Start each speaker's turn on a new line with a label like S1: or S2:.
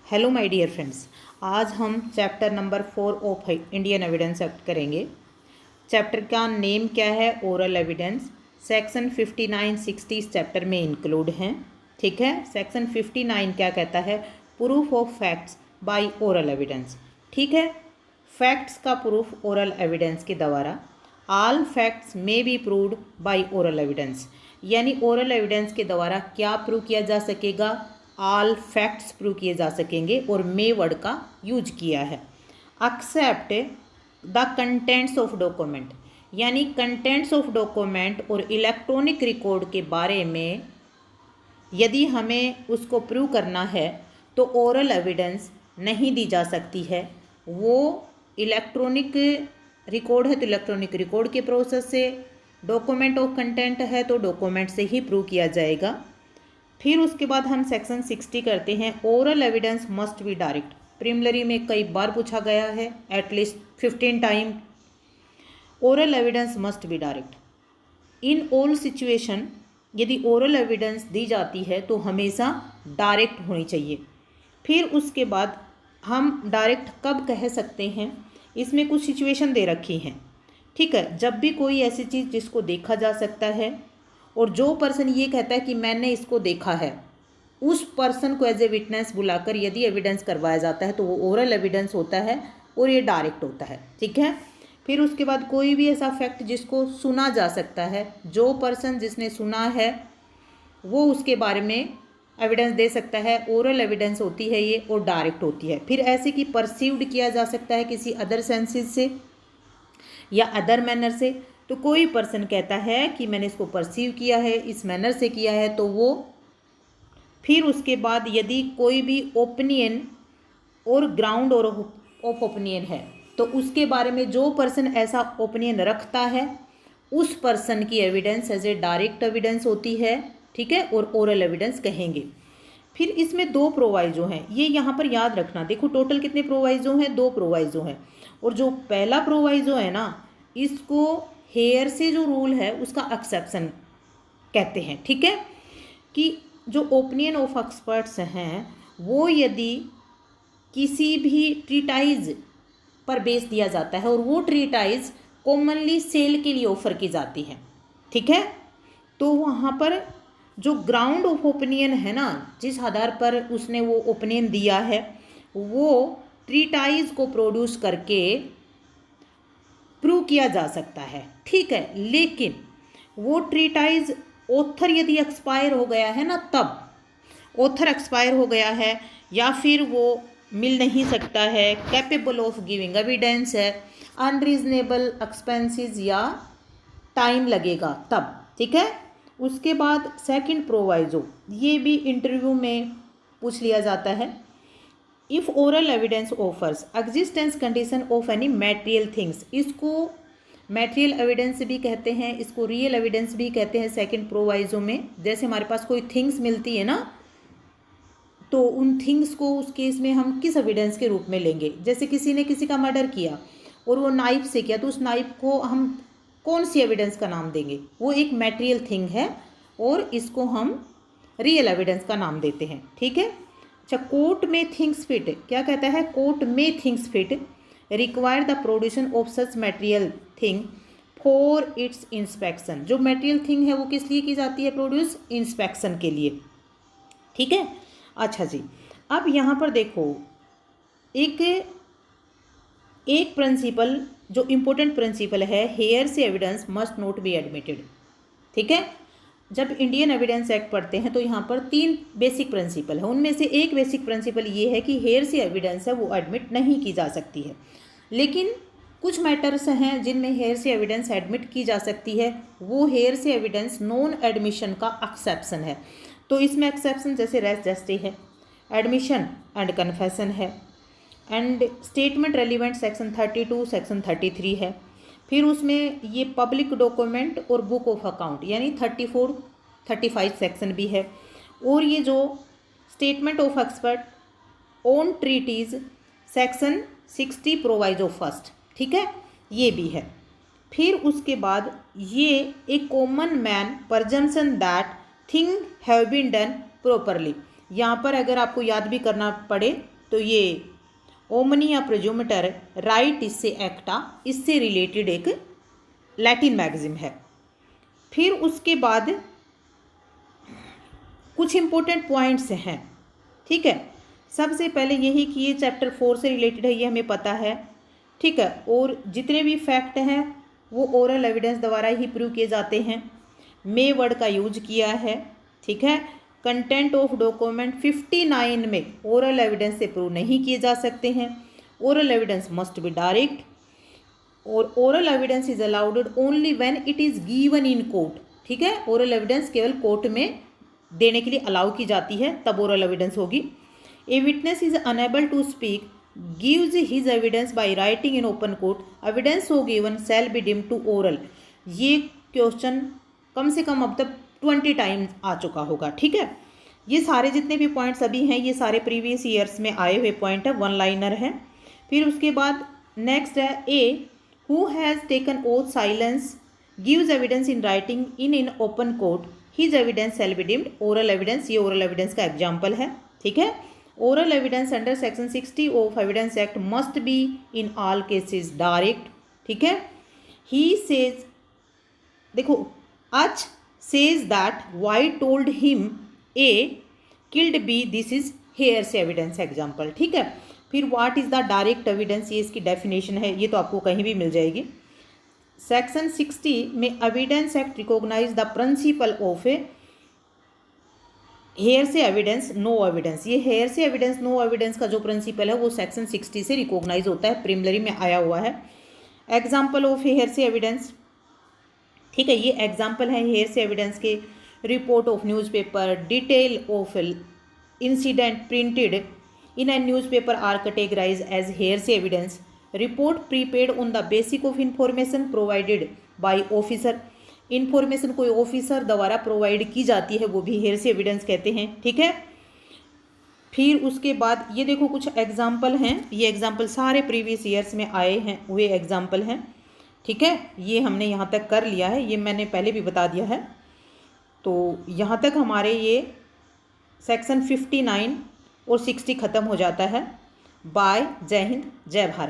S1: Hello my dear friends, आज हम chapter number 4 of Indian evidence act करेंगे। Chapter का नेम क्या है? Oral evidence. सेक्शन 59, 60 इस चैप्टर में इंक्लूड हैं। ठीक है, सेक्शन 59 क्या कहता है? Proof of facts by oral evidence. ठीक है, फैक्ट्स का प्रूफ ओरल एविडेंस के द्वारा। All facts may be proved by oral evidence, यानी ओरल एविडेंस के द्वारा क्या प्रूव किया जा सकेगा? ऑल फैक्ट्स प्रूव किए जा सकेंगे, और मे वर्ड का यूज किया है। Except the contents of document, यानी कंटेंट्स ऑफ डॉक्यूमेंट और इलेक्ट्रॉनिक रिकॉर्ड के बारे में यदि हमें उसको प्रूव करना है तो ओरल एविडेंस नहीं दी जा सकती है। वो इलेक्ट्रॉनिक रिकॉर्ड है तो इलेक्ट्रॉनिक रिकॉर्ड के प्रोसेस से, डॉक्यूमेंट ऑफ कंटेंट है तो डॉक्यूमेंट से ही प्रूव किया जाएगा। फिर उसके बाद हम सेक्शन 60 करते हैं। Oral evidence must be direct. Preliminary में कई बार पूछा गया है, at least 15 time. Oral evidence must be direct in all situation. यदि ओरल एविडेंस दी जाती है तो हमेशा डायरेक्ट होनी चाहिए। फिर उसके बाद हम डायरेक्ट कब कह सकते हैं? इसमें कुछ सिचुएशन दे रखी हैं। ठीक है, जब भी कोई ऐसी चीज़ जिसको देखा जा सकता है और जो पर्सन ये कहता है कि मैंने इसको देखा है, उस पर्सन को एज ए विटनेस बुलाकर यदि एविडेंस करवाया जाता है तो वो ओरल एविडेंस होता है और ये डायरेक्ट होता है। ठीक है, फिर उसके बाद कोई भी ऐसा फैक्ट जिसको सुना जा सकता है, जो पर्सन जिसने सुना है वो उसके बारे में एविडेंस दे सकता है, ओरल एविडेंस होती है ये, और डायरेक्ट होती है। फिर ऐसे कि परसीव्ड किया जा सकता है किसी अदर सेंसेस से या अदर मैनर से। तो कोई पर्सन कहता है कि मैंने इसको परसीव किया है, इस मैनर से किया है, तो वो फिर उसके बाद यदि कोई भी ओपिनियन और ग्राउंड और ऑफ ओपिनियन है तो उसके बारे में जो पर्सन ऐसा ओपिनियन रखता है उस पर्सन की evidence as a direct evidence होती है। ठीक है, और ओरल एविडेंस कहेंगे। फिर इसमें दो प्रोवाइजो हैं, ये यहाँ पर याद रखना। देखो टोटल कितने प्रोवाइजो हैं? 2 प्रोवाइजो हैं। और जो पहला प्रोवाइजो है ना, इसको हेयर से जो रूल है उसका एक्सेप्शन कहते हैं। ठीक है, कि जो ओपिनियन ऑफ एक्सपर्ट्स हैं वो यदि किसी भी ट्रीटाइज पर बेस दिया जाता है और वो ट्रीटाइज कॉमनली सेल के लिए ऑफर की जाती है, ठीक है, तो वहाँ पर जो ग्राउंड ऑफ ओपिनियन है ना, जिस आधार पर उसने वो ओपिनियन दिया है, वो ट्रीटाइज को प्रोड्यूस करके प्रूव किया जा सकता है। ठीक है, लेकिन वो ट्रीटाइज ऑथर यदि एक्सपायर हो गया है ना, तब ऑथर एक्सपायर हो गया है या फिर वो मिल नहीं सकता है, कैपेबल ऑफ गिविंग एविडेंस है, अनरीजनेबल एक्सपेंसेस या टाइम लगेगा तब। ठीक है, उसके बाद सेकंड प्रोवाइजो, ये भी इंटरव्यू में पूछ लिया जाता है। If oral evidence offers existence condition of any material things, इसको मैटेरियल एविडेंस भी कहते हैं, इसको रियल एविडेंस भी कहते हैं। सेकंड प्रोवाइजो में जैसे हमारे पास कोई थिंग्स मिलती है ना, तो उन थिंग्स को उस केस में हम किस एविडेंस के रूप में लेंगे? जैसे किसी ने किसी का मर्डर किया और वो नाइफ से किया, तो उस नाइफ को हम कौन सी एविडेंस का नाम देंगे? वो एक मैटेरियल थिंग है और इसको हम रियल एविडेंस का नाम देते हैं। ठीक है, अच्छा, कोर्ट में थिंग्स फिट क्या कहता है? कोर्ट में things fit require the production of such material thing for its inspection. जो मैटेरियल थिंग है वो किस लिए की जाती है? प्रोड्यूस इंस्पेक्शन के लिए। ठीक है, अच्छा जी, अब यहाँ पर देखो एक प्रिंसिपल जो इम्पोर्टेंट प्रिंसिपल है, हेयर से evidence must not be admitted. ठीक है, जब इंडियन एविडेंस एक्ट पढ़ते हैं तो यहाँ पर 3 बेसिक प्रिंसिपल है। उनमें से एक बेसिक प्रिंसिपल ये है कि हेयर से एविडेंस है वो एडमिट नहीं की जा सकती है, लेकिन कुछ मैटर्स हैं जिनमें हेयर से एविडेंस एडमिट की जा सकती है। वो hearsay evidence non admission का एक्सेप्शन है। तो इसमें एक्सेप्शन जैसे रेस जस्टिस है, एडमिशन एंड कन्फेशन है, and statement relevant section 32 section 33 है। फिर उसमें ये पब्लिक डॉक्यूमेंट और बुक ऑफ अकाउंट यानी 34 35 सेक्शन भी है। और ये जो statement of expert on treatise section 60 proviso first. ठीक है, ये भी है। फिर उसके बाद ये एक common man presumption that thing have been done properly. यहाँ पर अगर आपको याद भी करना पड़े तो ये ओमनिया प्रोजोमेटर राइट इससे एक्टा, इससे रिलेटेड एक लैटिन मैगजिम है। फिर उसके बाद कुछ इंपॉर्टेंट पॉइंट्स हैं, ठीक है। सबसे पहले यही कि ये चैप्टर 4 से रिलेटेड है, ये हमें पता है, ठीक है। और जितने भी फैक्ट हैं वो ओरल एविडेंस द्वारा ही प्रूव किए जाते हैं। मे वर्ड का यूज किया है, ठीक है। कंटेंट ऑफ डॉक्यूमेंट 59 में ओरल एविडेंस से प्रूव नहीं किए जा सकते हैं। Oral evidence must be direct, और oral evidence is allowed only when it is given in court, ठीक है। ओरल एविडेंस केवल कोर्ट में देने के लिए अलाउ की जाती है, तब ओरल एविडेंस होगी। A witness is unable to speak gives his evidence by writing in open court, evidence so given shall be deemed to oral. ये क्वेश्चन कम से कम अब तक 20 टाइम्स आ चुका होगा, ठीक है। ये सारे जितने भी पॉइंट्स अभी हैं ये सारे प्रीवियस ईयर्स में आए हुए पॉइंट है, वन लाइनर है। फिर उसके बाद नेक्स्ट है A who has taken oath silence gives evidence in writing in open court, his evidence shall be deemed oral evidence. ये ओरल एविडेंस का एग्जाम्पल है, ठीक है। Oral evidence under section 60 of evidence act must be in all cases direct, ठीक है। He says, देखो H says that Y told him A killed B, this is hearsay evidence example, ठीक है। फिर what is the direct evidence, ये इसकी definition है, ये तो आपको कहीं भी मिल जाएगी। सेक्शन 60 में evidence act recognise the principle of a hearsay evidence no evidence. ये हेयरसे एविडेंस नो एविडेंस का जो प्रिंसिपल है वो सेक्शन 60 से रिकॉग्नाइज होता है, प्रिलिमिनरी में आया हुआ है। एग्जाम्पल ऑफ हेयरसे एविडेंस, ठीक है, ये एग्जाम्पल है हेयरसे एविडेंस के। Report of newspaper, detail of incident printed in a newspaper are categorise as hearsay evidence. Report prepaid on the basic of information provided by officer, information कोई officer द्वारा provide की जाती है वो भी हेयरसे evidence कहते हैं, ठीक है। फिर उसके बाद ये देखो कुछ एग्जाम्पल हैं, ये एग्जाम्पल सारे प्रीवियस ईयर्स में आए हैं हुए एग्जाम्पल हैं, ठीक है। ये हमने यहाँ तक कर लिया है, ये मैंने पहले भी बता दिया है। तो यहाँ तक हमारे ये सेक्शन 59 और 60 ख़त्म हो जाता है। बाय, जय हिंद, जय भारत।